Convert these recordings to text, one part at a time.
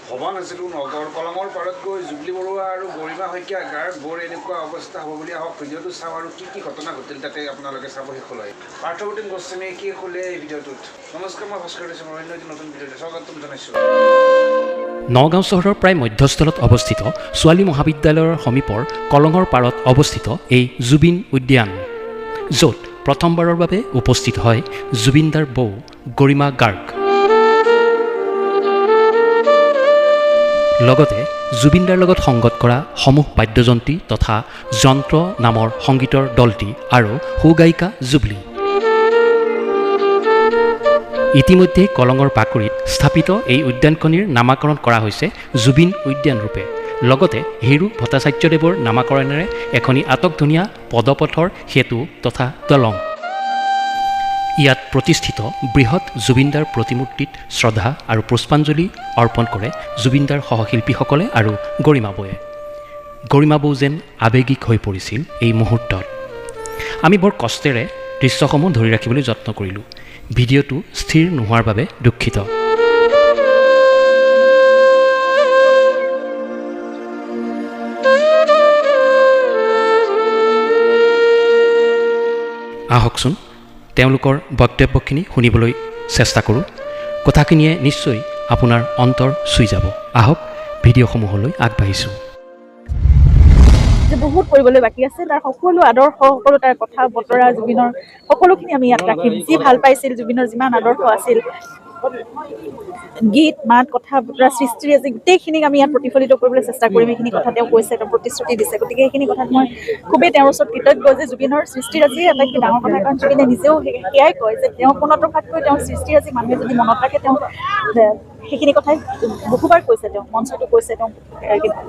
ভবা নাছিলোঁ নগৰ কলঙৰ পাৰত গৈ জুবলি বৰুৱা আৰু গৰিমা শইকীয়া গাৰ বৰ এনেকুৱা অৱস্থা হ'ব বুলি আহক ভিডিঅ'টো চাওঁ আৰু কি ঘটনা ঘটিল তাতে আপোনালোকে চাব শেষলৈ। পাৰ্থপ্ৰতিম গোস্বামীয়ে কি ক'লে এই ভিডিঅ'টোত। নমস্কাৰ, মই ভাস্কৰ দিছোঁ। মই অন্য এটি নতুন ভিডিঅ'টো স্বাগতম জনাইছোঁ। নগাঁও চহৰৰ প্ৰায় মধ্যস্থলত অৱস্থিত ছোৱালী মহাবিদ্যালয়ৰ সমীপৰ কলঙৰ পাৰত অৱস্থিত এই জুবিন উদ্যান, য'ত প্ৰথমবাৰৰ বাবে উপস্থিত হয় জুবিনদাৰ বৌ গৰিমা গাৰ্গ। লগতে জুবিনদাৰ লগত সংগত কৰা সমূহ বাদ্যযন্ত্ৰী তথা যন্ত্ৰ নামৰ সংগীতৰ দলটি আৰু সুগায়িকা জুবলি। ইতিমধ্যে কলঙৰ বাকৰিত স্থাপিত এই উদ্যানখনিৰ নামাকৰণ কৰা হৈছে জুবিন উদ্যান ৰূপে। লগতে হিৰু ভট্টাচাৰ্যদেৱৰ নামাকৰণেৰে এখনি আটকধুনীয়া পদপথৰ সেতু তথা দলং। ইয়াত প্ৰতিষ্ঠিত বৃহৎ জুবিনদাৰ প্ৰতিমূৰ্তিত শ্ৰদ্ধা আৰু পুষ্পাঞ্জলি অৰ্পণ কৰে জুবিনদাৰ সহশিল্পীসকলে আৰু গৰিমা বৌয়ে। গৰিমা বৌ যেন আৱেগিক হৈ পৰিছিল এই মুহূৰ্তত। আমি বৰ কষ্টেৰে দৃশ্যসমূহ ধৰি ৰাখিবলৈ যত্ন কৰিলোঁ। ভিডিঅ'টো স্থিৰ নোহোৱাৰ বাবে দুখিত। আহকচোন তেওঁলোকৰ বক্তব্যখিনি শুনিবলৈ চেষ্টা কৰোঁ। কথাখিনিয়ে নিশ্চয় আপোনাৰ অন্তৰ চুই যাব। আহক ভিডিঅ'সমূহলৈ আগবাঢ়িছোঁ। যে বহুত কৰিবলৈ বাকী আছে, তাৰ সকলো আদৰ্শ, সকলো তাৰ কথা বতৰা, জুবিনৰ সকলোখিনি আমি ইয়াত ৰাখিম। যি ভাল পাইছিল, জুবিনৰ যিমান আদৰ্শ আছিল, গীত মাত কথা বতৰা সৃষ্টিৰ আজি গোটেইখিনিক আমি ইয়াত প্ৰতিফলিত কৰিবলৈ চেষ্টা কৰিম। এইখিনি কথা তেওঁ কৈছে, তেওঁ প্ৰতিশ্ৰুতি দিছে। গতিকে সেইখিনি কথাত মই খুবেই তেওঁৰ ওচৰত কৃতজ্ঞ যে জুবিনৰ সৃষ্টিৰ আজি আটাইতকৈ ডাঙৰ কথা, কাৰণ জুবিনে নিজেও সেয়াই কয় যে তেওঁ মনত ৰখাতকৈ তেওঁৰ সৃষ্টিৰ আজি মানুহে যদি মনত ৰাখে, তেওঁ সেইখিনি কথাই বহুবাৰ কৈছে। তেওঁ মঞ্চতো কৈছে, তেওঁ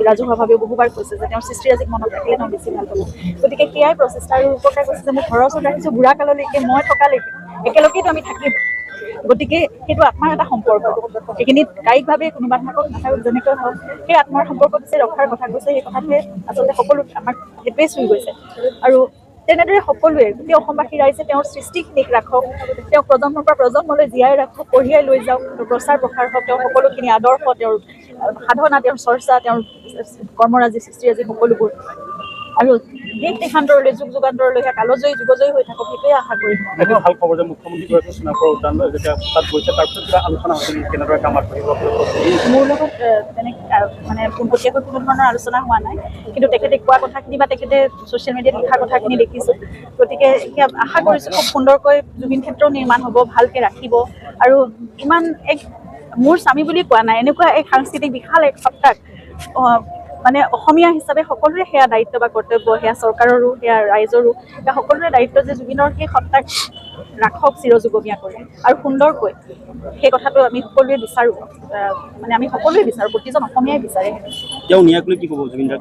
ৰাজহুৱাভাৱেও বহুবাৰ কৈছে যে তেওঁৰ সৃষ্টিৰ আজি মনত ৰাখিলে তেওঁ বেছি ভাল পাব। গতিকে সেয়াই প্ৰচেষ্টা। আৰু ৰূপকাই কৈছে যে মোক ঘৰৰ ওচৰত ৰাখিছোঁ বুঢ়া কাললৈকে, মই থকালৈকে একেলগেইতো আমি থাকিম। গতিকে সেইটো আত্মাৰ এটা সম্পৰ্ক। সেইখিনিত কায়িকভাৱে কোনোবা থাকক নাথাকক যেনেকৈ হওক, সেই আত্মাৰ সম্পৰ্কটো যে ৰখাৰ কথা কৈছে, সেই কথাটোৱে আচলতে সকলো আমাক সেইটোৱে চুই গৈছে। আৰু তেনেদৰে সকলোৱে গোটেই অসমবাসী ৰাইজে তেওঁৰ সৃষ্টিখিনিক ৰাখক, তেওঁ প্ৰজন্মৰ পৰা প্ৰজন্মলৈ জীয়াই ৰাখক, কঢ়িয়াই লৈ যাওক, প্ৰচাৰ প্ৰসাৰ হওক, তেওঁৰ সকলোখিনি আদৰ্শ, তেওঁৰ সাধনা, তেওঁৰ চৰ্চা, তেওঁৰ কৰ্মৰাজি, সৃষ্টিৰাজি সকলোবোৰ। আৰু দেশ দেশান্তৰলৈ, যুগ যুগান্তৰলৈ কালজয়ী যুগজয়ী হৈ থাকক, সেইটোৱে আশা কৰিম। এটা ভাল খবৰ যে মুখ্যমন্ত্ৰীগৰাকী সোণাপুৰৰ উদ্যান যেতিয়া তাত গৈছে, তাৰপিছত কিবা আলোচনা হৈছিল কেনেদৰে কাম আগবাঢ়িব? মোৰ লগত মানে পোনপটীয়াকৈ কোনো ধৰণৰ আলোচনা হোৱা নাই, কিন্তু তেখেতে কোৱা কথাখিনি বা তেখেতে ছ'চিয়েল মিডিয়াত লিখা কথাখিনি দেখিছোঁ। গতিকে এতিয়া আশা কৰিছোঁ খুব সুন্দৰকৈ জুবিন ক্ষেত্ৰও নিৰ্মাণ হ'ব, ভালকৈ ৰাখিব। আৰু ইমান এক মোৰ স্বামী বুলি কোৱা নাই, এনেকুৱা এক সাংস্কৃতিক বিশাল এক সত্তাক মানে অসমীয়া হিচাপে সকলোৰে সেয়া দায়িত্ব বা কৰ্তব্য, সেয়া চৰকাৰৰো, সেয়া ৰাইজৰো, সেয়া সকলোৰে দায়িত্ব যে জুবিনৰ সেই সত্তাক ৰাখক চিৰযুগমীয়া কৰি আৰু সুন্দৰকৈ। সেই কথাটো আমি সকলোৱে বিচাৰোঁ, মানে আমি সকলোৱে বিচাৰোঁ, প্ৰতিজন অসমীয়াই বিচাৰে। তেওঁ ন্যায় বুলি কি ক'ব? জুবিনদাৰ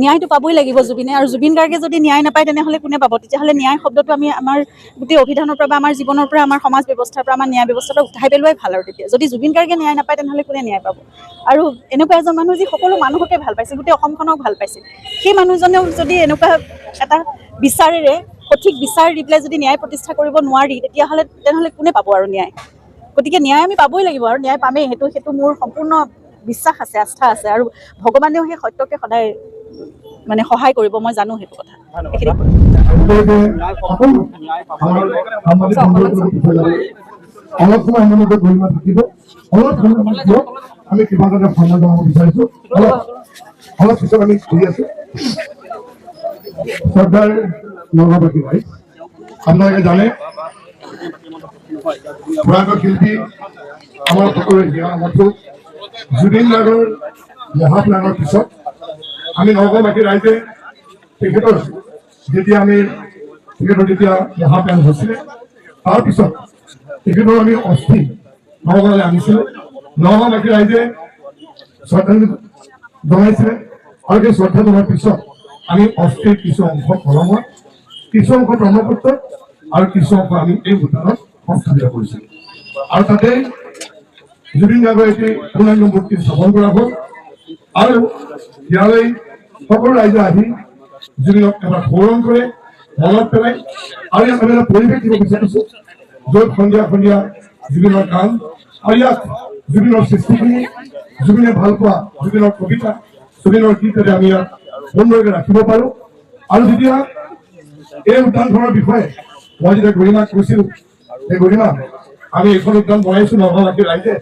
ন্যায়টো পাবই লাগিব জুবিনে। আৰু জুবিন গাৰ্গে যদি ন্যায় নাপায় তেনেহ'লে কোনে পাব? তেতিয়াহ'লে ন্যায় শব্দটো আমি আমাৰ গোটেই অভিধানৰ পৰা বা আমাৰ জীৱনৰ পৰা, আমাৰ সমাজ ব্যৱস্থাৰ পৰা, আমাৰ ন্যায় ব্যৱস্থাৰ পৰা উঠাই পেলোৱাই ভাল। আৰু তেতিয়া যদি জুবিন গাৰ্গে ন্যায় নাপায় তেনেহ'লে কোনে ন্যায় পাব? আৰু এনেকুৱা এজন মানুহ যি সকলো মানুহকে ভাল পাইছিল, গোটেই অসমখনক ভাল পাইছিল, সেই মানুহজনেও যদি এনেকুৱা এটা বিচাৰেৰে, সঠিক বিচাৰ দি পেলাই যদি ন্যায় প্ৰতিষ্ঠা কৰিব নোৱাৰি, তেনেহ'লে কোনে পাব আৰু ন্যায়? গতিকে ন্যায় আমি পাবই লাগিব আৰু ন্যায় পামেই। সেইটো মোৰ সম্পূৰ্ণ বিশ্বাস আছে, আস্থা আছে। আৰু ভগৱানেও সেই সত্যকে সদায় মানে সহায় কৰিব, মই জানো সেইটো কথা। অলপ সময় মনতে গৰিমা থাকিব, আমি কিবা এটা সন্মান জনাব বিচাৰিছোঁ। অলপ পিছত আমি ঘূৰি আছোঁ। শ্ৰদ্ধাৰ নগাঁওবাসী ৰাইজ, আপোনালোকে জানে প্ৰয়াত শিল্পী আমাৰ সকলোৰে হিয়া আমঠু জুবিন গাৰ্গৰ মহাপ্ৰাণৰ পিছত আমি নগাঁওবাসী ৰাইজে তেখেতৰ যেতিয়া মহাপ্ৰাণ হৈছিলে, তাৰপিছত তেখেতৰ আমি অস্থি নগাঁৱলৈ আনিছিলোঁ। নগাঁওবাসী ৰাইজে শ্ৰদ্ধাঞ্জলি জনাইছিলে আৰু সেই শ্ৰদ্ধা জনোৱাৰ পিছত আমি অস্থিৰ কিছু অংশ কলঙত, কিছু অংশ ব্ৰহ্মপুত্ৰত আৰু কিছু অংশ আমি এই উদ্যানত সংস্থাপিত কৰিছিলোঁ। আৰু তাতে জুবিন গাৰ্গৰ এটি পূৰ্ণাংগ মূৰ্তি স্থাপন কৰা হ'ল। আৰু ইয়ালৈ সকলো ৰাইজে আহি জুবিনক এবাৰ সোঁৱৰণ কৰে, মনত পেলায়। আৰু ইয়াত আমি এটা পৰিৱেশ দিব বিচাৰিছোঁ, য'ত সন্ধিয়া সন্ধিয়া জুবিনৰ গান আৰু ইয়াত জুবিনৰ সৃষ্টিখিনি, জুবিনে ভাল পোৱা জুবিনৰ কবিতা, জুবিনৰ গীতেৰে আমি ইয়াক সুন্দৰকৈ ৰাখিব পাৰোঁ। আৰু যেতিয়া এই উদ্যানখনৰ বিষয়ে মই যেতিয়া গৰিমাক কৈছিলোঁ, এই গৰিমা আমি এইখন উদ্যান বনাইছোঁ নগাঁওবাসীৰ ৰাইজে,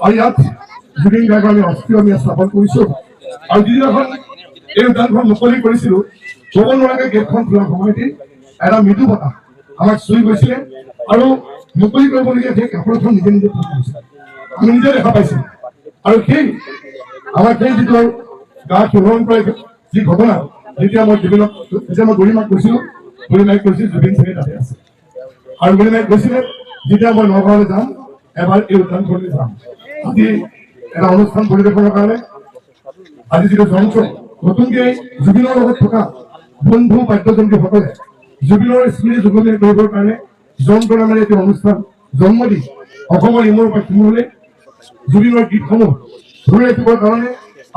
আৰু ইয়াত জুবিন গাৰ্গৰ আমি অস্থি আমি স্থাপন কৰিছোঁ। আৰু যিদিনাখন এই উদ্যানখন মুকলি কৰিছিলোঁ, ক'ব নোৱাৰাকৈ গেটখন খোলাৰ সময়তে এটা মৃদু বতাহ আমাক চুই গৈছিলে আৰু মুকলি কৰিবলগীয়া সেই কাপোৰখন নিজে নিজে ফুল কৰিছিলে, আমি নিজে দেখা পাইছিলোঁ। আৰু সেই আমাৰ সেই যিটো গা শিহৰণ কৰা যি ঘটনা, যেতিয়া মই গৰিমাক কৈছিলোঁ, গৰিমাই কৈছিল জুবিন চাগে তাতে আছে। আৰু গৰিমাই কৈছিলে যেতিয়া মই নগাঁৱলৈ যাম এবাৰ এই উদ্যানখনলৈ যাম। আজি এটা অনুষ্ঠান পৰিৱেশনৰ কাৰণে আজি যিটো যন্ত্ৰ নতুনকৈ জুবিনৰ লগত থকা বন্ধু বাদ্যযন্ত্ৰীসকলে জুবিনৰ স্মৃতি যুগমীয়া কৰিবৰ কাৰণে যন্ত্ৰ নামেৰে এটি অনুষ্ঠান জন্ম দি অসমৰ ইমূৰৰ পৰা সিমূৰলৈ জুবিনৰ গীতসমূহ ধৰি ৰাখিবৰ কাৰণে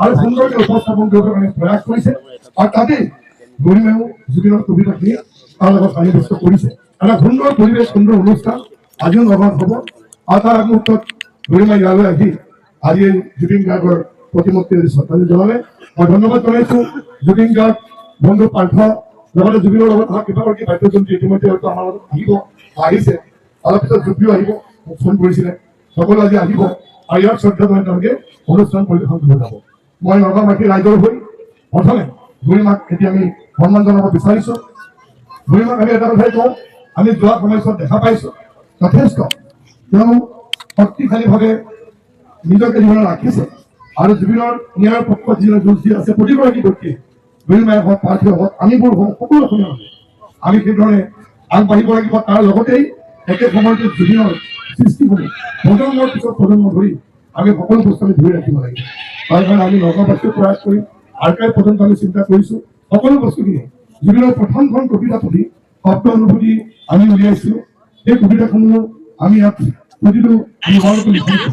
আৰু সুন্দৰকৈ উপস্থাপন কৰিবৰ কাৰণে প্ৰয়াস কৰিছে। আৰু তাতেই গৰিমায়েও জুবিনৰ কবিতাখিনি তাৰ লগত সন্নিৱিষ্ট কৰিছে। এটা সুন্দৰ পৰিৱেশ, সুন্দৰ অনুষ্ঠান আজিও নগাঁৱত হ'ব। আৰু তাৰ আগমুহূৰ্তত গৰিমাই ইয়ালৈ আহি আজি জুবিন গাৰ্গৰ প্ৰতিমূৰ্তি শ্ৰদ্ধাঞ্জলি জনালে। মই ধন্যবাদ জনাইছোঁ জুবিন গাৰ্গ, বন্ধু পাৰ্থ, লগতে জুবিনৰ লগত অহা কেইবাগৰাকী বাদ্যযন্ত্ৰী ইতিমধ্যে হয়তো আমাৰ লগত আহিছে। অলপ পিছত জুবিও আহিব, মোক ফোন কৰিছিলে, সকলো আজি আহিব আৰু ইয়াক শ্ৰদ্ধা জনাই তেওঁলোকে অনুষ্ঠান পৰিৱেশন কৰিব যাব। মই নগাঁওবাসী ৰাইজৰ হৈ প্ৰথমে গৰিমাক এতিয়া আমি সন্মান জনাব বিচাৰিছোঁ। গৰিমাক আমি এটা কথাই কওঁ, আমি যোৱা সময়ছোৱাত দেখা পাইছোঁ যথেষ্ট তেওঁ শক্তিশালীভাৱে নিজকে জীৱনত ৰাখিছে। আৰু জুবিনৰ ন্যায়ৰ পক্ষত যিজনে যুঁজ দি আছে প্ৰতিগৰাকী ব্যক্তিয়ে, গৰিমাই হওক, পাৰ্থীয়ে হওক, আমিবোৰ হওক, সকলো অসমীয়া আমি সেইধৰণে আগবাঢ়িব লাগিব। তাৰ লগতেই একে সময়তে জুবিনৰ সৃষ্টিসমূহ প্ৰজন্মৰ পিছত প্ৰজন্ম ধৰি আমি সকলো বস্তু আমি ধৰি ৰাখিব লাগিব। তাৰ কাৰণে আমি নগাঁওবাসীয়ে প্ৰয়াস কৰিম। আৰ্কাইভ পৰ্যন্ত আমি চিন্তা কৰিছোঁ সকলো বস্তুখিনি জুবিনৰ প্ৰথমখন কবিতা পঢ়ি শব্দ অনুভূতি আমি উলিয়াইছিলোঁ। সেই কবিতাসমূহ আমি ইয়াত প্ৰতিটো আমি ঘৰতো লিখিছোঁ।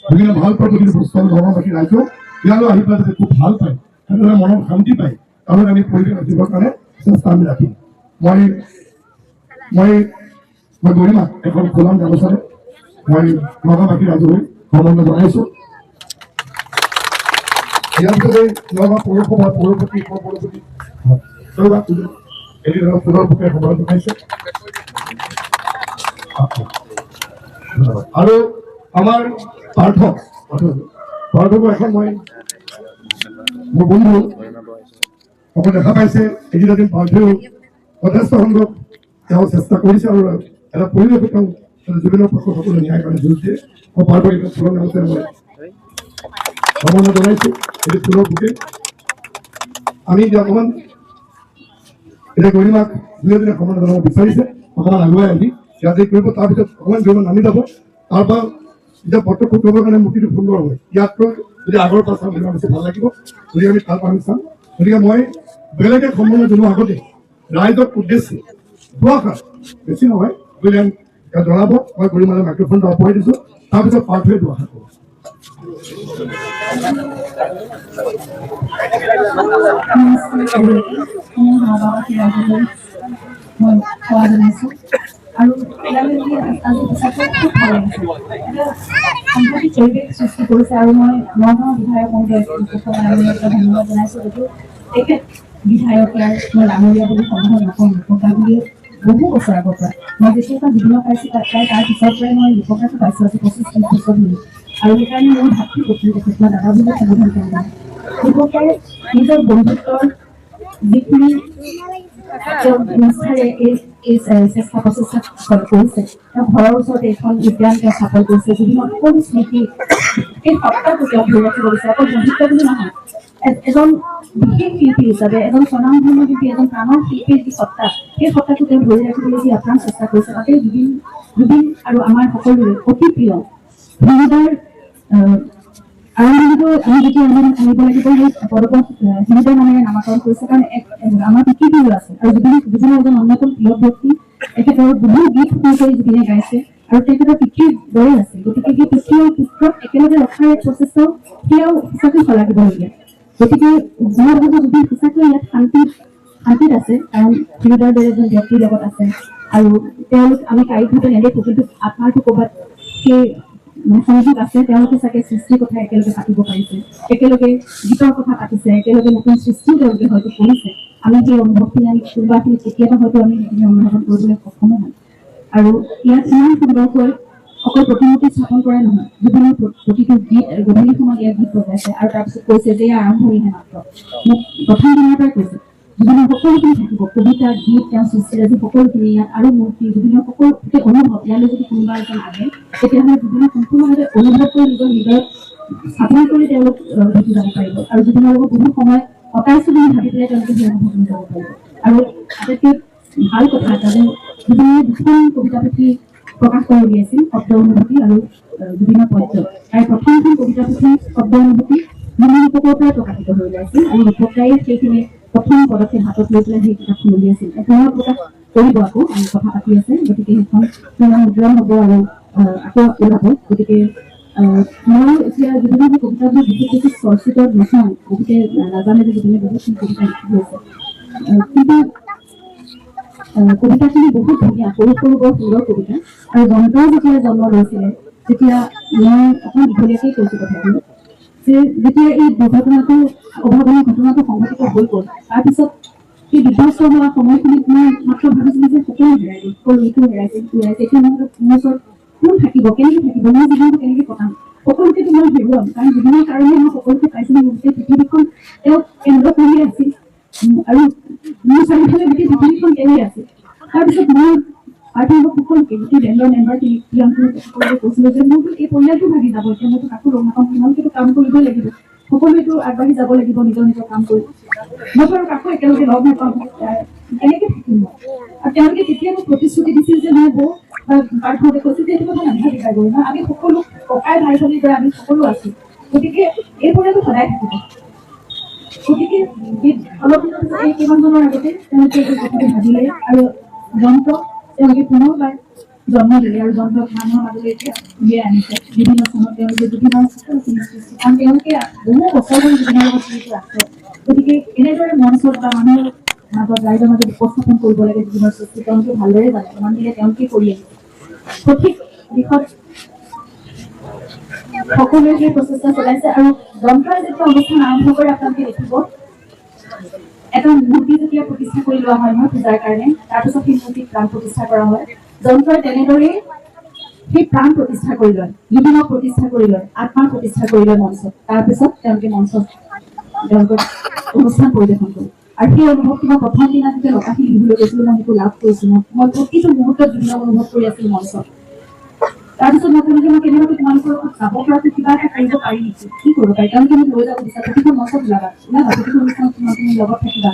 জুবিনে ভাল পোৱা প্ৰতিটো বস্তু নগাঁওবাসী ৰাইজেও ইয়ালৈ আহি পেলাই যাতে খুব ভাল পায়, তেনেদৰে মনত শান্তি পায়, তাৰমানে আমি পৰিৱেশ ৰাখিবৰ কাৰণে চেষ্টা আমি ৰাখিম। মই গৰিমাক এখন গোলাম গামোচাৰে মই নগাঁওবাসী ৰাইজলৈ সম্বৰ্ধনা জনাইছোঁ। ইয়াৰ পিছতে নগাঁও পৌৰসভাৰ পৌৰপতি ফুলৰ বুকে সম্বৰ্ধনা জনাইছে। আৰু আমাৰ পাৰ্থকো এখন মই মোৰ বন্ধু অকল দেখা পাইছে। এইকেইটা দিন পাৰ্থেও যথেষ্ট সংখ্যক তেওঁ চেষ্টা কৰিছে আৰু এটা পৰিৱেশ তেওঁ জুবিনৰ পক্ষত সকলো ন্যায় কাৰণে যুঁজ দিয়ে। মই পাৰ্থক এতিয়া ফুলৰ নামতে মই সম্বৰ্ধনা জনাইছোঁ। এইটো ফুলৰ বুকে আমি এতিয়া অকণমান এতিয়া গৰিমাক দুই এদিনে সম্বৰ্ধনা জনাব বিচাৰিছে। অকণমান আগুৱাই আহি ইয়াতে কৰিব, তাৰপিছত অকণমান গৰিমা নামি যাব। তাৰপৰা এতিয়া প্ৰত্যক্ষ কৰিবৰ কাৰণে মূৰ্তিটো সুন্দৰ হয়। ইয়াতকৈ যদি আগৰ পৰা চাওঁ বেছি ভাল লাগিব, গতিকে আমি তাৰ পৰা আমি চাম। গতিকে মই বেলেগে সম্বৰ্ধনা জনোৱাৰ আগতে ৰাইজক উদ্দেশ্যে দুআষাৰ, বেছি নহয়, গতিকে জনাব। মই গৰিমালৈ মাইক্ৰফোনটো আগবঢ়াই দিছোঁ, তাৰপিছত পাৰ্থৱে দুআষাৰ কৰোঁ। মই সেৱা জনাইছোঁ আৰু আজি সঁচাকৈ খুব ভাল লাগিছে। এটা সাংঘাতিক পৰিৱেশ সৃষ্টি কৰিছে আৰু মই নগাঁও বিধায়ক মহোদয় ধন্যবাদ জনাইছোঁ। যদিও তেখেত বিধায়ক ইয়াৰ মই ডাঙৰীয়া বুলি সম্বোধন নকৰোঁ, লোকগা বুলি বহু বছৰ আগৰ পৰা মই যেতিয়াৰ পৰা জুবিনক পাইছোঁ তাৰ পিছৰ পৰাই মই লোকগাটো পাইছোঁ আজি 25-30 বছৰ ধৰি। আৰু সেইকাৰণে মোৰ ভাতৃ পুত্ৰী তেখেত মই দাদা বুলি সম্বোধন কৰোঁ। লোকগাই নিজৰ বন্ধুত্বৰ যিখিনি নিষ্ঠাৰে এই চেষ্টা প্ৰচেষ্টা কৰিছে, তেওঁ ঘৰৰ ওচৰতে এখন উদ্যান তেওঁ স্থাপন কৰিছে। জুবিনৰ সকলো স্মৃতি এই সত্তাটো তেওঁ ধৰি ৰাখিব বিচাৰে। অকল বন্ধুত্ব বুলি নহয়, এজন বিশেষ শিল্পী হিচাপে, এজন স্বনামধন্য শিল্পী, এজন প্ৰাণৰ শিল্পীৰ যি সত্তা, সেই সত্তাটো তেওঁ ধৰি ৰাখিবলৈ যি আপ্ৰাণ চেষ্টা কৰিছে। তাতে জুবিন আৰু আমাৰ সকলোৰে অতি প্ৰিয় হিমদাৰ আৰম্ভণিটো আমি যেতিয়া আনিব লাগিব সেই পদকত হিমদাৰ নামেৰে নামাকৰণ কৰিছে। কাৰণ আমাৰ পিতৃদেউ আছে আৰু জুবিনৰ এজন অন্যতম প্ৰিয় ব্যক্তি। তেখেতৰ বহু গীত সুৰ কৰি জুবিনে গাইছে আৰু তেখেতৰ পিতৃৰ দৰে আছে। গতিকে সেই পিতৃ আৰু পুত্ৰক একেলগে ৰখাৰ এক প্ৰচেষ্টাও সেয়াও সঁচাকৈ শলাগিবলগীয়া। গতিকে মই ভাবোঁ জুবিন সঁচাকৈ ইয়াত শান্তিত আছে, কাৰণ হিমদাৰ দৰে এজন ব্যক্তিৰ লগত আছে আৰু তেওঁলোক আমি কাৰিকৰভাৱে নেদেখোঁ, কিন্তু আত্মাৰটো ক'ৰবাত সেই সংযোগ আছে তেওঁলোকে চাগে সৃষ্টিৰ কথা একেলগে পাতিব পাৰিছে, একেলগে গীতৰ কথা পাতিছে, একেলগে নতুন সৃষ্টিও তেওঁলোকে হয়তো কৰিছে। আমি সেই অনুভৱখিনি আমি কোনোবাখিনি কেতিয়াবা হয়তো আমি সেইখিনি অনুধাৱন কৰিবলৈ সক্ষম হ'ম। আৰু ইয়াত ইমান সুন্দৰকৈ অকল প্ৰতিমূৰ্তি স্থাপন কৰা নহয়, জুবিনৰ প্ৰতিটো গীত গধূলি সময়ত ইয়াত গীত বজাইছে আৰু তাৰপিছত কৈছে যে আৰম্ভণিহে মাত্ৰ। মোক প্ৰথম দিনৰ পৰাই কৈছে জুবিনৰ সকলোখিনি থাকিব, কবিতা গীত তেওঁৰ সৃষ্টিৰাজি সকলোখিনি ইয়াত আৰু মূৰ্তি জুবিনৰ সকলো অনুভৱ। ইয়ালৈ যদি কোনোবা এজন আহে তেতিয়াহ'লে জুবিনৰ সম্পূৰ্ণভাৱে অনুভৱ কৰি নিজৰ স্থাপন কৰি তেওঁলোক দেখি যাব পাৰিব আৰু জুবিনৰ লগত বহুত সময় কটাইছো বুলি ভাবি পেলাই তেওঁলোকে সেই অনুভৱ কৰি যাব পাৰিব। আৰু আটাইতকৈ ভাল কথা এটা যে জুবিনে দুখন কবিতা পুথি প্ৰকাশ কৰি উলিয়াইছিল, শব্দ অনুভূতি আৰু জুবিনৰ পদ্য। তাই প্ৰথমখন কবিতা পুথি শব্দ অনুভূতি জুবিন ৰূপকৰ পৰাই প্ৰকাশিত হৈ ওলাইছিল আৰু ৰূপকায়ে সেইখিনি প্ৰথম পদক্ষেপ হাতত লৈ পেলাই সেই কিতাপখন উলিয়াইছিল। পুনৰ প্ৰকাশ কৰিব আকৌ আমি কথা পাতি আছে, গতিকে সেইখন পুনৰ মুদ্ৰণ হ'ব আৰু আকৌ ওলাব। গতিকে মই এতিয়া জুবিনৰ কবিতাবোৰ বহুত বেছি চৰ্চিত নহয়, গতিকে নাজানে যে জুবিনে বহুতখিনি কবিতা লিখি গৈছে, কিন্তু কবিতাখিনি বহুত ধুনীয়া, সৰু সৰু বৰ সুন্দৰ কবিতা। আৰু যন্ত্ৰৰ যেতিয়া জন্ম লৈছিলে তেতিয়া মই অকণ দীঘলীয়াকেই কৈছোঁ কথাখিনি যে যেতিয়া এই দুৰ্ঘটনাটো অভাৱনীয় ঘটনাটো সংঘটিত হৈ গ'ল, তাৰপিছত সেই বিধ্বস্ত হোৱা সময়খিনিত মই মাত্ৰ ভাবিছিলোঁ যে সকলো হেৰাই গ'ল, সকলো এইটো হেৰাইছে এতিয়া মোৰ ওচৰত কোন থাকিব, কেনেকৈ থাকিব, মোৰ জীৱনটো কেনেকৈ কটাম, সকলোকেতো মই হেৰুৱাম। কাৰণ জীৱনৰ কাৰণে মই সকলোকে পাইছিলোঁ, গোটেই পৃথিৱীখন তেওঁক কেন্দ্ৰ কৰিয়ে আছিল আৰু মোৰ চাৰিওফালে গোটেই পৃথিৱীখন কেনেকৈ আছিল। তাৰপিছত মই পাৰ্টিৰ সকলোকে গোটেই বেণ্ডৰ মেম্বাৰখিনি সকলোকে কৈছিলোঁ যে মোৰতো এই পৰিয়ালটো ভাগি যাব, এতিয়া মইতো কাকো লগ নাপাম, তোমালোকেতো কাম কৰিবই লাগিব, সকলোৱেতো আগবাঢ়ি যাব লাগিব নিজৰ নিজৰ কাম কৰি, মইতো আৰু কাকো একেলগে লগ নাপাম, কেনেকৈ থাকিম মই। আৰু তেওঁলোকে তেতিয়া মোক প্ৰতিশ্ৰুতি দিছিল যে মই বৌ পাৰ্থহঁতে কৈছিল যে এইটো কথা নাভাবিবা গৈ, আমি সকলো ককাই ভাই ভনীৰ পৰা আমি সকলো আছোঁ, গতিকে এই পৰিয়ালটো সদায় থাকিব। গতিকে অলপ দিনৰ পিছত এই কেইমাহমানৰ আগতে তেওঁলোকে এই কথাটো ভাবিলে আৰু যন্ত্ৰ তেওঁলোকে পুনৰবাৰ জন্ম দিলে আৰু যন্ত্ৰক মানুহৰ মাজলৈ এতিয়া উলিয়াই আনিছে। বিভিন্ন স্থানত তেওঁলোকে জুবিনৰ সকলোখিনি সৃষ্টি, কাৰণ তেওঁলোকে বহু বছৰ ধৰি জুবিনৰ লগত জড়িত আছে। গতিকে এনেদৰে মঞ্চত বা মানুহৰ মাজত ৰাইজৰ মাজত উপস্থাপন কৰিব লাগে জুবিনৰ সৃষ্টি, তেওঁলোকে ভালদৰে জানে, ইমান দিনে তেওঁলোকে কৰি আহিছে। সঠিক দিশত সকলোৱে সেই প্ৰচেষ্টা চলাইছে আৰু যন্ত্ৰই যেতিয়া অনুষ্ঠান আৰম্ভ কৰে আপোনালোকে দেখিব এটা মূৰ্তি যেতিয়া প্ৰতিষ্ঠা কৰি লোৱা হয় নহয় পূজাৰ কাৰণে, তাৰপিছত সেই মূৰ্তিক প্ৰাণ প্ৰতিষ্ঠা কৰা হয়। যন্ত্ৰই তেনেদৰেই সেই প্ৰাণ প্ৰতিষ্ঠা কৰি লয়, জুবিনক প্ৰতিষ্ঠা কৰি লয়, আত্মাৰ প্ৰতিষ্ঠা কৰি লয় মঞ্চত, তাৰপিছত তেওঁলোকে মঞ্চত তেওঁলোকৰ অনুষ্ঠান পৰিৱেশন কৰে। আৰু সেই অনুভৱটো মই প্ৰথম দিনা যেতিয়া লতাশিল দিবলৈ গৈছিলোঁ মই সেইটো লাভ কৰিছিলোঁ। মই প্ৰতিটো মুহূৰ্তত জুবিনক অনুভৱ কৰি আছিলোঁ মঞ্চত। তাৰপিছত মই ক'লো যে মই কেনেবাকৈ তোমালোকৰ যাব পৰাকৈ কিবা এটা কৰিব পাৰি নেকি, কি কৰিব পাৰি, তেওঁলোকে মোক লৈ যাব বিচাৰে, প্ৰতিখন মঞ্চত ওলাবা প্ৰতিখন অনুষ্ঠানত তোমালোকে মোৰ লগত থাকিবা।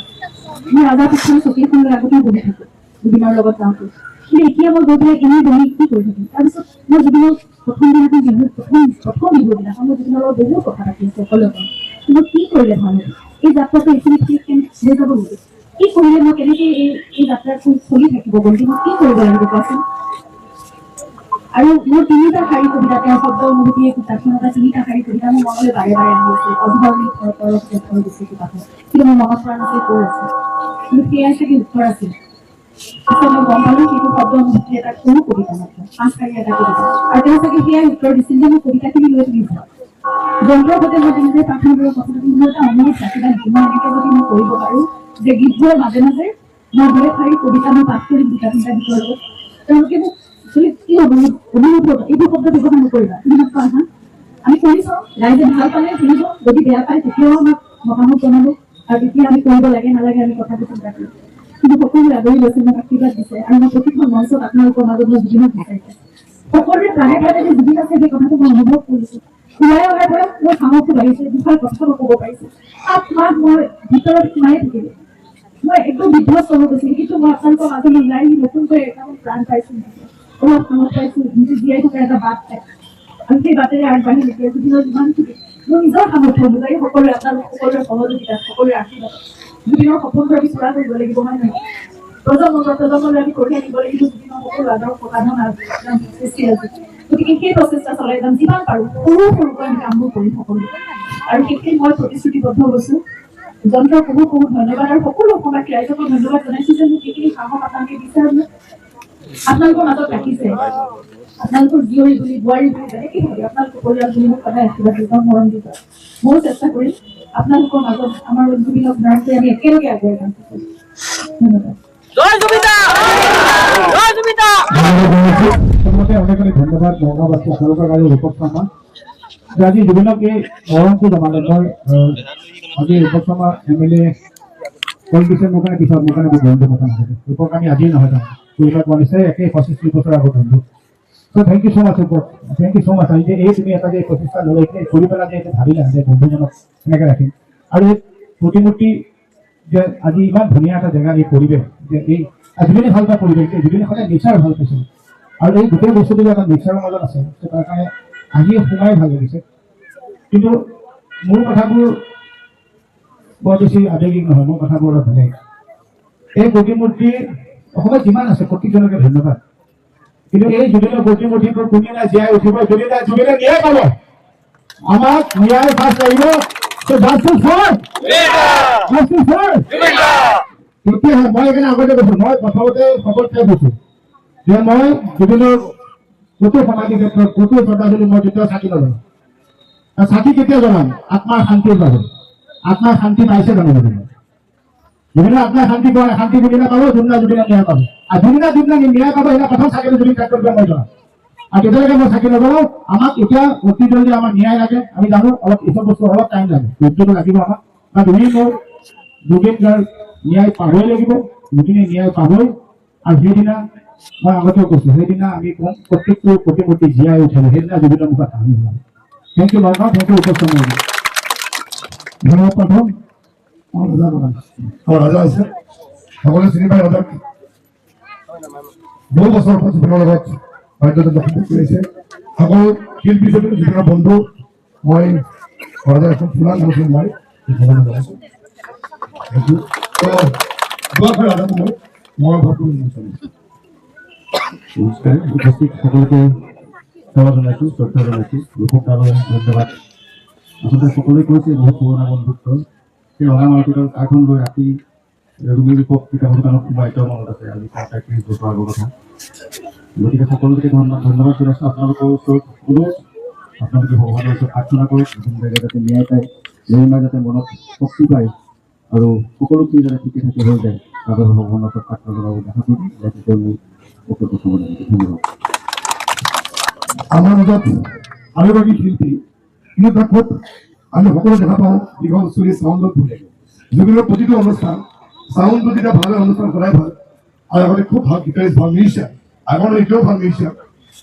মই ৰাজাৰ পিছফালে চকী এখন লৈ আগতে বহি থাকোঁ জুবিনৰ লগত যাওঁতে, কিন্তু এতিয়া মই গৈ পেলাই এনেই বহি কি কৰি থাকিম। তাৰপিছত মই জুবিনৰ প্ৰথম দিনাখন প্ৰথম বিহুৰ দিনাখন মই জুবিনৰ লগত বহুত কথা পাতি আছোঁ সকলোৱে, কিন্তু কি কৰিলে ভাল হ'ব, এই যাত্ৰাটো এইখিনি হৈ যাব নেকি, কি কৰিলে মই কেনেকৈ এই যাত্ৰাটো চলি থাকিব গ'ল, মই কি কৰিব লাগিব কোৱাচোন। আৰু মোৰ তিনিটা শাৰী কবিতা তেওঁৰ শব্দ অনুভূতিয়ে কিতাপখনৰ পৰা তিনিটা শাৰী কবিতা মোৰ মনলৈ বাৰে বাৰে আহি আছিল, অভিভাৱনী ঘৰ বেছি কিতাপখন, কিন্তু মোৰ মনত পৰা নাছিল ক'ৰ আছে, কিন্তু সেয়াই চাগে উত্তৰ আছিল। পিছত মই গম পালোঁ সেইটো শব্দ অনুভূতি এটা কোনো কবিতা মাত্ৰ 5 শাৰী এটা কবিতা, আৰু তেওঁ চাগে সেয়াই উত্তৰ দিছিল যে মোৰ কবিতাখিনি লৈ তুমি যোৱা। যন্ত্ৰৰ সৈতে মই তেনেদৰে প্ৰাৰ্থনাবোৰৰ কথা পাতি মোৰ এটা অনুৰোধ ৰাখিবা নেকি, মই এনেকৈ যদি মই কৰিব পাৰোঁ যে গীতবোৰৰ মাজে মাজে মই 2 শাৰী কবিতা মই পাঠ কৰিম দুটা তিনিটা গীতৰ লগত। তেওঁলোকে মোক কি হ'ব অনুৰোধ, এইবোৰ শব্দ ব্যৱহাৰ নকৰিবা, তুমি মাত্ৰ আহা, আমি কৰি চাওঁ, ৰাইজে ভাল পালে শুনিব, যদি বেয়া পায় তেতিয়াও আমাক মতামত জনাব, আৰু তেতিয়া আমি কৰিব লাগে নালাগে আমি কথাটো চিন্তা কৰিম। কিন্তু সকলোৱে আদৰি লৈছে, মোক আশীৰ্বাদ দিছে, আৰু মই প্ৰতিখন মঞ্চত আপোনালোকৰ মাজত মই জুবিনক বিচাৰিছোঁ। সকলোৰে প্ৰাণে প্ৰাণে যে জুবিন আছে সেই কথাটো মই অনুভৱ কৰিছোঁ। ওলাই অহাৰ পৰা মোৰ সামৰ্থ্য বাঢ়িছে, দুষাৰ কথা মই ক'ব পাৰিছোঁ। 8 মাহ মই ভিতৰত সোমাই থাকিলোঁ, মই একদম বিধ্বস্ত হৈ গৈছিলোঁ, কিন্তু মই আপোনালোকৰ মাজলৈ ওলাই আহি নতুনকৈ একদম প্ৰাণ পাইছোঁ, অলপ সামৰ্থ পাইছোঁ, নিজে জীয়াই থকাৰ এটা বাট পাই, আৰু সেই বাটেৰে আগবাঢ়ি নিছে জুবিনৰ যিমানখিনি মোৰ নিজৰ সামৰ্থ্য অনুযায়ী সকলোৰে আপোনালোক সকলোৰে সহযোগিতাত সকলোৰে আশীৰ্বাদ জুবিনৰ সপোনটো আমি পূৰা কৰিব লাগিব, হয় নহয়, প্ৰজন্মলৈ আমি কঢ়িয়াই নিব লাগিব জুবিনৰ সকলো আদৰ্শ সাধন সৃষ্টি আছে। গতিকে সেই প্ৰচেষ্টা চলাই যাম, যিমান পাৰোঁ সৰু সৰুকৈ আমি কামবোৰ কৰি সকলো, আৰু সেইখিনি মই প্ৰতিশ্ৰুতিবদ্ধ হৈছোঁ। যন্ত্ৰৰ বহুত বহুত ধন্যবাদ, আৰু সকলো অসমবাসী ৰাইজক ধন্যবাদ জনাইছোঁ যে মোক এইখিনি সাহস আপোনালোকে দিছে আৰু আপোনালোকৰ মাজত ৰাখিছে। আপোনালোকৰ জীয়ৰী বুলি বোৱাৰী বুলি তেনেকৈ ভাবি আপোনালোকৰ পৰিয়াল বুলি মোক সদায় আশীৰ্বাদ দিব মৰম দিব ময়ো চেষ্টা কৰিম আপোনালোকৰ মাজত আমাৰ জুবিনক নাম কৰি আমি একেলগে আগুৱাই যাম ধন্যবাদ প্ৰথমতে অনেক অনেক ধন্যবাদ নগাঁওবাসী আপোনালোকৰ আৰু ৰূপক শৰ্মা যে আজি জুবিনক এই মৰমটো জনালে মই আজি ৰূপক শৰ্মা MLA কল দিছে মোৰ কাৰণে পিছত মোৰ কাৰণে বন্ধু কথা নাথাকে ৰূপক আমি আজিয়ে নহয় জানো পৰিবাৰ বনিছে একে 25 বছৰ আগত বন্ধু চ' থেংক ইউ ছ' মাছ ৰূপক থেংক ইউ ছ' মাছ আজি এই তুমি এটা যে প্ৰচেষ্টা ল'লে কৰি পেলাই যে ভাবিলা যে বন্ধুজনক এনেকৈ ৰাখিম আৰু এই প্ৰতিমূৰ্তি যে আজি ইমান ধুনীয়া এটা জেগা এই পৰিৱেশ যে এই জুবিনে ভাল পোৱা পৰিৱেশ জুবিনে সদায় নেচাৰ ভাল পাইছিল আৰু এই গোটেই বস্তুটো যে এটা নেচাৰৰ মাজত আছে তাৰ কাৰণে আজি সোমাই ভাল লাগিছে কিন্তু মোৰ কথাবোৰ বৰ বেছি আৱেগিক নহয় মোৰ কথাবোৰ অলপ বেলেগ এই প্ৰতিমূৰ্তি অসমত যিমান আছে প্ৰতিজনকে ধন্যবাদ কিন্তু এই জুবিনৰ প্ৰতিমূৰ্তিবোৰ কোনোদিনা জীয়াই উঠিব জুবিনে ন্যায় পাব আমাক ন্যায় ফাৰ্ষ্ট লাগিব তেতিয়াহে মই এইকাৰণে আগতে কৈছো মই প্ৰথমতে সকলোকে কৈছো যে মই জুবিনৰ ক'তো সমাধি ক্ষেত্ৰত ক'তো শ্ৰদ্ধাঞ্জলি মই কেতিয়াও চাকি নজনাম চাকি কেতিয়া জনাম আত্মাৰ শান্তিৰ বাবে আত্মাৰ শান্তি পাইছে জানো জুবিনে আত্মাৰ শান্তি পোৱা শান্তি জুবিনে পাব জুবিনা ন্যায় পাব আৰু জুবিনা ন্যায় পাব সেইদিনা প্ৰথম চাকিটো জুবিন ক্ষেত্ৰত মই জনাম আৰু তেতিয়ালৈকে মই চাকি নজনাও আমাক এতিয়া অতি জলদি আমাৰ ন্যায় লাগে আমি জানো অলপ এইসব বস্তু অলপ টাইম লাগে ধৈৰ্যটো লাগিব আমাক কাৰণ জুবিন যাৰ ন্যায় পাবই লাগিব জুবিনে ন্যায় পাবই আৰু সেইদিনা মই আগতেও কৈছো সেইদিনা আমি কম প্ৰত্যেকটো প্ৰতিমূৰ্তি জীয়াই উঠিলে সেইদিনা জুবিনৰ মুখত হাঁহি ওলাম thank you Nagaon thank you উপস্থিত ধন্যবাদ প্ৰথম আমাৰ ৰাজা আছে সকলোৱে চিনি পায় ৰাজাক বহু বছৰ জুবিনৰ লগত বাধ্যতামূলক কৰিছে সকলো শিল্পী জুবিনৰ বন্ধু মই ৰাজাৰ এখন ফুলা নামছিল মই নমস্কাৰ উপস্থিত সকলোকে সেৱা জনাইছোঁ শ্ৰদ্ধা জনাইছোঁ ৰূপক দালৈ ধন্যবাদ আচলতে সকলোৱে কৈছে বহুত পুৰণা বন্ধুত্ব সেই ৰঙা মাৰ্কেটৰ কাৰখন লৈ ৰাতি ৰূপী ৰূপক কিতাপৰ দোকানত সোমাই এতিয়াও মনত আছে আজি 30 বছৰ আগৰ কথা গতিকে সকলোকে ধন্যবাদ জনাইছোঁ আপোনালোকৰ ওচৰত অনুৰোধ আপোনালোকে ভগৱানৰ ওচৰত প্ৰাৰ্থনা কৰক নতুন জেগাত যাতে ন্যায় পায় জৰিমা যাতে মনত শক্তি পায় আৰু সকলোখিনি যাতে ঠিকে থাকে হৈ যায় তাৰ বাবে ভগৱানৰ ওচৰত প্ৰাৰ্থনা জনাব দেখা কৰিম যাতে তেওঁলোক বক্তব্য চাব ধন্যবাদ আমাৰ মাজত আৰু এগৰাকী শিল্পী কিন্তু তাক খুব আমি সকলো দেখা পাওঁ দীঘল চুলি চাউণ্ডত ভুলে জুবিনৰ প্ৰতিটো অনুষ্ঠান চাউণ্ডটো যেতিয়া ভাল অনুষ্ঠান সদায় ভাল আৰু আগতে খুব ভাল গীটাৰিষ্ট ভাল মিউজিচিয়ান আগৰ এতিয়াও ভাল মিউজিচিয়ান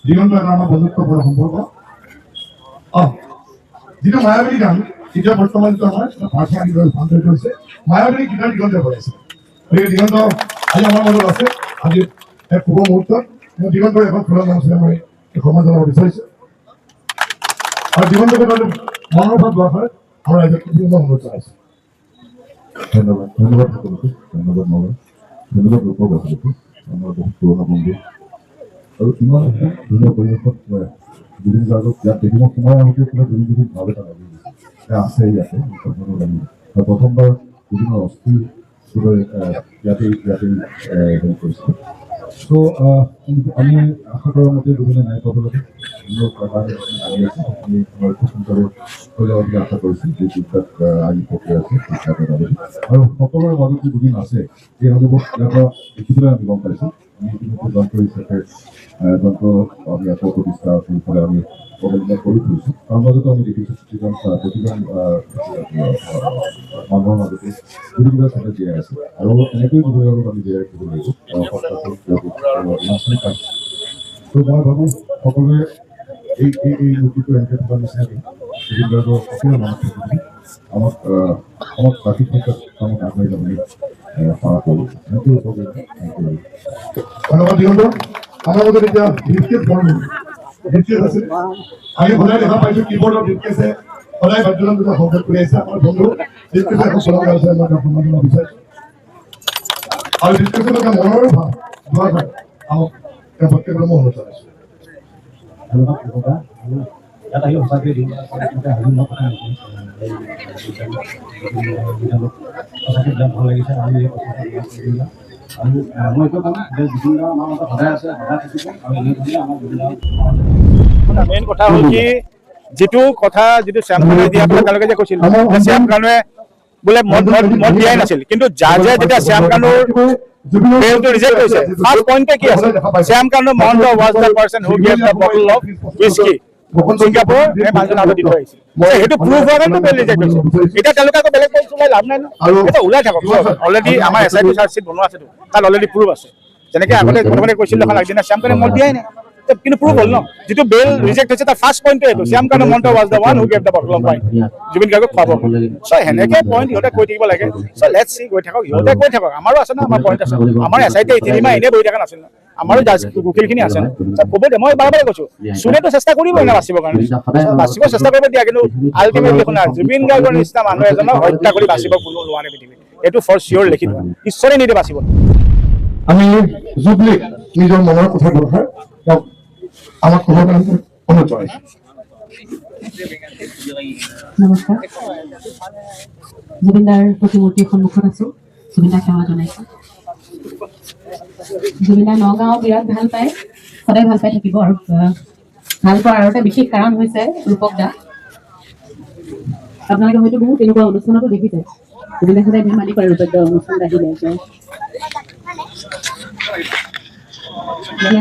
দিগন্ত এটা আমাৰ বন্ধুত্বপূৰ্ণ সম্পৰ্ক যিটো মায়াবলী গান এতিয়া বৰ্তমান যিটো আমাৰ ভাষা ৰূপান্তৰিত হৈছে মায়াবলী গীটাৰ দিগন্তে বজাইছে গতিকে দিগন্ত আজি আমাৰ মাজত আছে আজি এক শুভ মুহূৰ্তত মই দিগন্তৰ এখন ফুলৰ নাম আছিলে মই সমাজ জনাব বিচাৰিছোঁ আৰু দিগন্তকে মনৰ ভাৱ লোৱা হয় আমাৰ ৰাইজক অনুৰোধ জনাইছোঁ ধন্যবাদ ধন্যবাদ সকলোকে ধন্যবাদ নগৰ ধন্যবাদ ৰূপক আচলতে আমাৰ বহুত পুৰণা বন্ধু আৰু ইমান এটা ধুনীয়া পৰিৱেশত জুবিন গাৰ্গক ইয়াত দেখিব সময় আহোঁতে কিবা জুবিন ভাৱ এটা লাগি গৈছে আছে ইয়াতে লাগিব আৰু প্ৰথমবাৰ জুবিনৰ অস্থি ইয়াতে হেৰি কৰিছিলোঁ চ' আমি আশা কৰাৰ মতে জুবিনে নাই পাবলৈ আমি খুব সোনকালে হৈ যাব বুলি আশা কৰিছোঁ যে যিবিলাক আইন প্ৰক্ৰিয়া আছে আৰু সকলোৰে মাজত জুবিন আছে এই অনুভৱ ইয়াৰ পৰা দেখিবলৈ আমি গম পাইছোঁ আমি ইতিমধ্যে যন্ত্ৰ হিচাপে যন্ত্ৰ আমি আকৌ প্ৰতিষ্ঠা সেইফালে আমি প্ৰৱৰ্তন কৰি ফুৰিছোঁ তাৰ মাজতো আমি দেখিছোঁ প্ৰতিজন মানুহৰ মাজতে জুবিনৰ চাগে জীয়াই আছে আৰু এনেকৈ জুবিনৰ আমি জীয়াই ৰাখিব লাগিব ত' মই ভাবোঁ সকলোৱে এই নদীটো এনেকৈ থকা নিচিনাকৈ জুবিন গাৰ্গৰ সকলো মনত থাকিবলৈ আমাক বাকী ক্ষেত্ৰত কামত আগুৱাই যাবলৈ সেৱা কৰোঁ ধন্যবাদ দিগন্ত আমাৰ মাজত এতিয়া ভিতকেছ আছে আমি সদায় দেখা পাইছোঁ কীবৰ্ডৰ ভিতকেছে সদায় বাদ্যযন্ত্ৰ সংযোগ কৰি আহিছে আমাৰ বন্ধু ভিতকেছে এখন চলাব আছে মই সন্মান জনাব বিচাৰিছোঁ আৰু ভিতকেছৰ এটা মনৰ ভাৱ দোৱা ভাৱ আমাক তেওঁ প্ৰত্যেকৰে মই অনুৰোধ জনাইছোঁ ইয়াত আহি সঁচাকৈ সঁচাকৈ ভাল লাগিছে আমি আৰু মই এইটো ক'ম যে জুবিন দা আমাৰ মাজত সদায় আছে, সদায় থাকিব আৰু এনেধৰণে আমাৰ জুবিন দা মেইন কথা হ'ল কি যিটো কথা যিটো শ্যাম কানুৱে দিয়া কথা তেওঁলোকে যে কৈছিল যে শ্যাম কানুৱে বোলে মদ দিয়াই নাছিল, কিন্তু জাজে যেতিয়া শ্যাম কানুৰ বেলটো ৰিজেক্ট কৰিছে ফাৰ্ষ্ট পইণ্টে কি আছে Shyam Kanu Mahanta was the person who gave the bottle of whisky Singapore এই মানুহজন আগত দি থৈ আহিছিল। সেইটো প্ৰুভ হোৱা কাৰণেতো বেল ৰিজেক্ট হৈছে। এতিয়া তেওঁলোকে আকৌ বেলেগ পইণ্ট ওলাই লাভ নাই ন, এটা ওলাই থাকক। অলৰেডি আমাৰ SIT চাৰ্জশ্বিট বনোৱা আছেতো, তাত অলৰেডি প্ৰুভ আছে। যেনেকৈ আগতে প্ৰথমতে কৈছিল এখন আগদিনা শ্যাম কানুৱে মদ দিয়াই নাই, কিন্তু প্ৰুভ হ'ল ন। যিটো বেল ৰিজেক্ট হৈছে তাৰ ফাৰ্ষ্ট পইণ্টটো এইটো Shyam Kanu Mahanta was the one who gave the bottle of wine Zubeen গাৰ্গক খুৱাব। চ' সেনেকৈ পইণ্ট ইহঁতে কৈ থাকিব লাগে। চ' লেটছ চি, গৈ থাকক, ইহঁতে কৈ থাকক। আমাৰো আছে ন, আমাৰ পইণ্ট আছে। আমাৰ SIT তিনিমাহ এনেই বহি থকা নাছিল ন, আমাৰো উকিলখিনি আছে ন। ক'ব দে, মই বাৰে বাৰে কৈছোঁ চোৰেতো চেষ্টা কৰিবই না বাচিবৰ কাৰণে, বাচিব চেষ্টা কৰিব দিয়া, কিন্তু আল্টিমেটলি শুনা জুবিন গাৰ্গৰ নিচিনা মানুহ এজনক হত্যা কৰি বাচিব কোনো নোৱাৰে পৃথিৱীত। এইটো ফৰ চিয়'ৰ লিখি থোৱা, ঈশ্বৰে নিদিয়ে বাচিব। আমি জুবলিক নিজৰ মনৰ কথা কথাৰ তেওঁক আমাক ক'বৰ কাৰণে অনুৰোধ জনাইছোঁ। নমস্কাৰ, জুবিন দাৰ প্ৰতিমূৰ্তিৰ সন্মুখত আছো, জুবিন দাক সেৱা জনাইছো। জুবিন দাৰ নগাঁও বিৰাট ভাল পায়, সদায় ভাল পাই থাকিব। আৰু ভাল পোৱাৰ আৰু এটা বিশেষ কাৰণ হৈছে ৰূপক দা। আপোনালোকে হয়তো বহুত তেনেকুৱা অনুষ্ঠানতো দেখিছে জুবিন দাই সদায় ধেমালি কৰে ৰূপক দাৰ অনুষ্ঠান আহিলে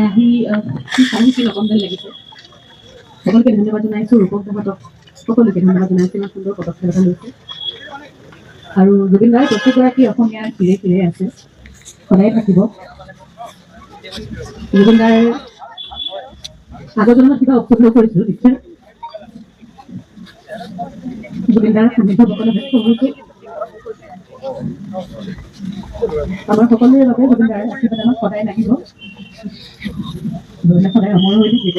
আহি কি লগন যেন লাগিছে। সকলোকে ধন্যবাদ জনাইছো, ৰূপক দাহঁতক সকলোকে ধন্যবাদ জনাইছো, ইমান সুন্দৰ পদক্ষেপ এটা লৈছে। আৰু জুবিন দাৰ প্ৰতিগৰাকী অসমীয়াৰ ফিৰে ফিৰে আছে, সদায় থাকিব। জুবিন দাৰ আগৰ জন্মত কিবা অসুখ হৈ কৰিছিলো নিশ্চয় জুবিন দাৰ সান্নিধ্য সকলো ব্যস্ত হৈছে। আমাৰ সকলোৰে বাবে জুবিন দাৰ আশীৰ্বাদ আমাক সদায় লাগিব, জুবিন দা সদায় অমৰ হৈ থাকিব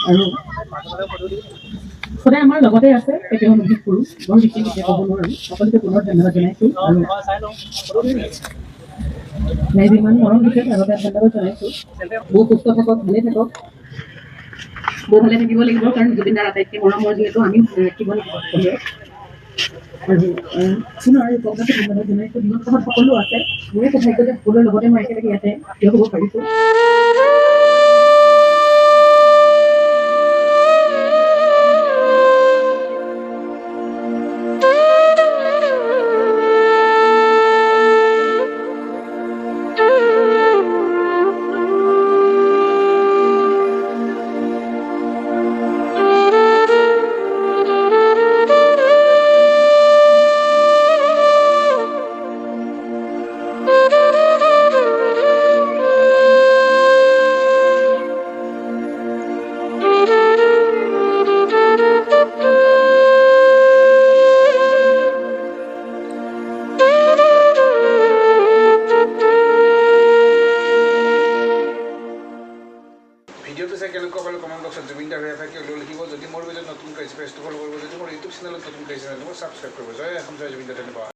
আৰু সদায় আমাৰ লগতে আছে। কেতিয়াও অনুভৱ কৰোঁ, বৰ বিশেষ এতিয়া ক'ব নোৱাৰোঁ। সকলোকে পুনৰ ধন্যবাদ জনাইছো আৰু ইমান মৰম দিছে আগতে ধন্যবাদ জনাইছো। বহু সুস্থ থাকক, ভালে থাকক, বহু ভালে থাকিব লাগিব, কাৰণ জুবিন দাৰ আটাইতকৈ মৰমৰ যিহেতু আমি ৰাখিব লাগিব সকলোৱে। আৰু পুনৰ ৰূপকদাকে ধন্যবাদ জনাইছো। দিনত কাষত সকলো আছে, মোৰে সৌভাগ্য যে সকলোৰে লগতে মই একেলগে ইয়াতে থিয় হ'ব পাৰিছো। ভিডিঅ'টো চাই কেনেকুৱা পালে কমেণ্ট বক্সত জুবিন দাৰ FAQ লিখিব। যদি মোৰ ভিডিঅ'ত নতুনকৈ স্পেচটো ফ'ল' কৰিব, যদি মোৰ ইউটিউব চেনেলত নতুনকৈ চেনেলটো ছাবস্ক্ৰাইব কৰিব। জয় অসম, জয় জুবিন দা, ধন্যবাদ।